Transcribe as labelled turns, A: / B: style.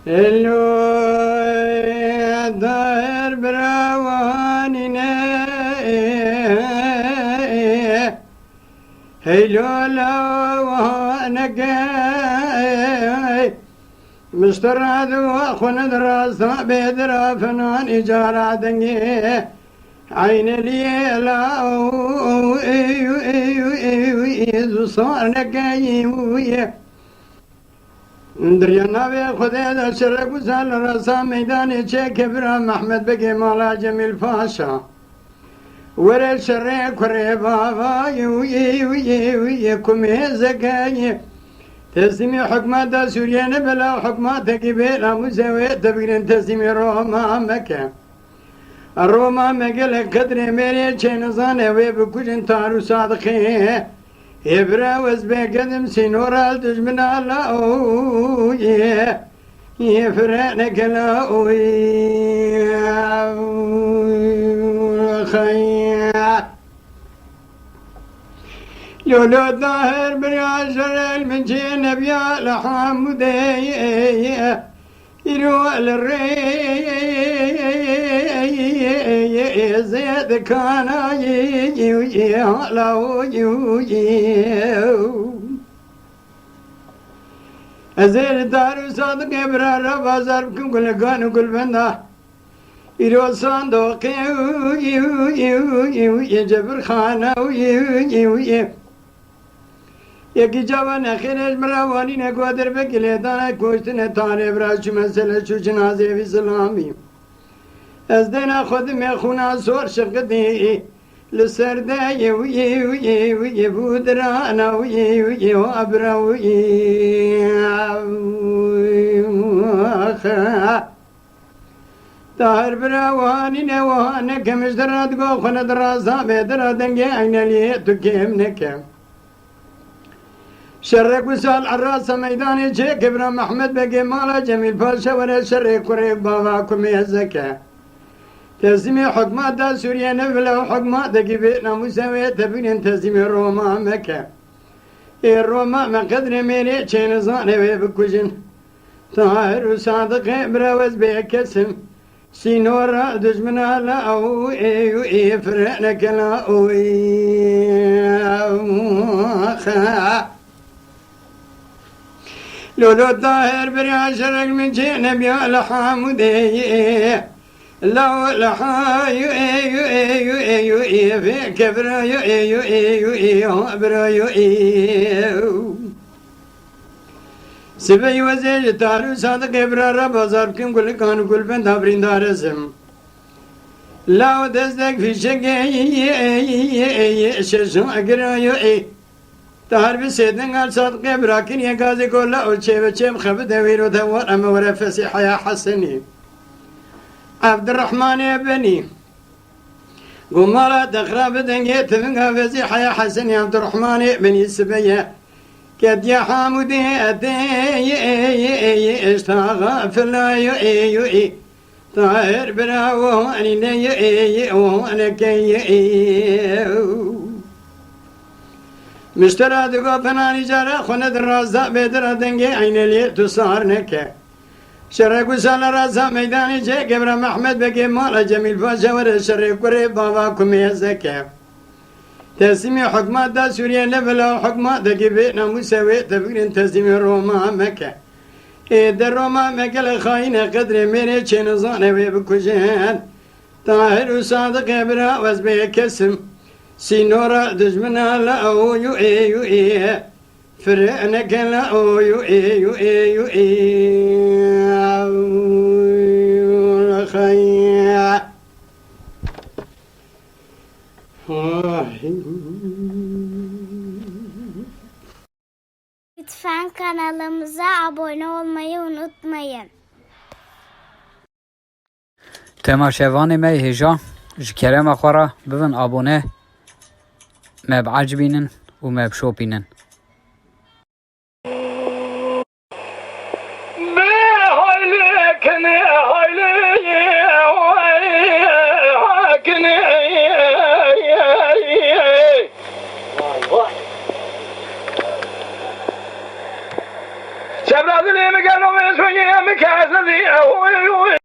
A: اللو داير براوانينا هيلو لوانقاي مستراد واخونا دراسة بيدرا فنان إجارة دنجي عين ليلا ايو ايو ايو ايو صار نقاي دريانا بي خدي دا شرق وسال رسا ميداني چه كبرا محمد بقي مالا جميل فاشا ورا شرق كري بابا يو يو يو يو كمي زكاي تسمي حكمة دا سوريان بلا حكمة تكبير مسوي تبقين تسمي روما مكة الروما مقل قدر ميري چينزانه ويبكوشن تارو صادقين إبرا وزبي قدم سينورا الدجمن الله يفرانك لا خيا لولو الظاهر برياشر المنجين بيا لحمودي يروى للري زيد كان أزير دار صادق إبرار بازار بكم كل كانوا كل بندا يروى صندوق يجبر خانة يكي جوان خير مراواني نقودر بكلي دانا كوشتنا تاني براش مسألة شو جنازي في سلامي از دینا خود میخونا سور شقدی لسرده یوی بودرانا وی ابروی تار براوانی نوانه کمش دراد گو خونه درازا بیدرا دنگی اینالی تو کم نکم شرق وسال عراس ميداني چه كبرا محمد بقي مالا جميل پاشا ورا شرق قريب بابا كمي الزكاه تسمي حكمات دا سوريا نفلا حكمات دا كبيرنا مساوية تبين تسمي روما مكة الروما ما قدر ميري چين زاني ويبكوشن طاهر وصادق براوز بيكسم سينورا دجمنا لا او ايو اي فرقنك لا او لولو الطاهر برياشرك من جين بيا لحامودي لا لا يو يو يو يو يو في كبر يو يو يو يو برا يو يو سبي وزير تارو صادق كبر رب زار كم كل كانوا كل بن دابرين دارسم لا ودزدك في شقي ششو أقرا يو تهر بسيدن قال صادق كبر كن يقازي كل أول شيء بشيء خبد ويرو ثور أما ورا فسيح يا حسني عبد الرحمن يا بني قمرة تخرب دنيا تفنها فزيح يا حسن يا عبد الرحمن يا بني السبية كد يا حامودي اشتغل يو طاهر براو أنا وانا كي مشترى دقا فناني جارة خند الرازة بدر دنيا عين اللي تصار نكا شرق وسال راسا ميداني جي قبر محمد بقي مالا جميل فاشا ورا شرق قريب بابا كمي الزكاه تسمي حكمات دا سوريا لفلا حكمات دا كبيرنا مساوي تبقين تسمي روما مكة در روما مكة لخاينة قدر ميري چين زانه ويبكوشين طاهر وصادق ابرا وزبي كسم سينورا دجمنا لا او يو فرقنك لا او يو خيا
B: Lütfen kanalımıza abone olmayı unutmayın.
C: تماشاواني مي هجا جكرم اخورا ببن ابونه ما بعجبينن وما بشوبينن
D: شبرا ذلك مكانو من سوية مكان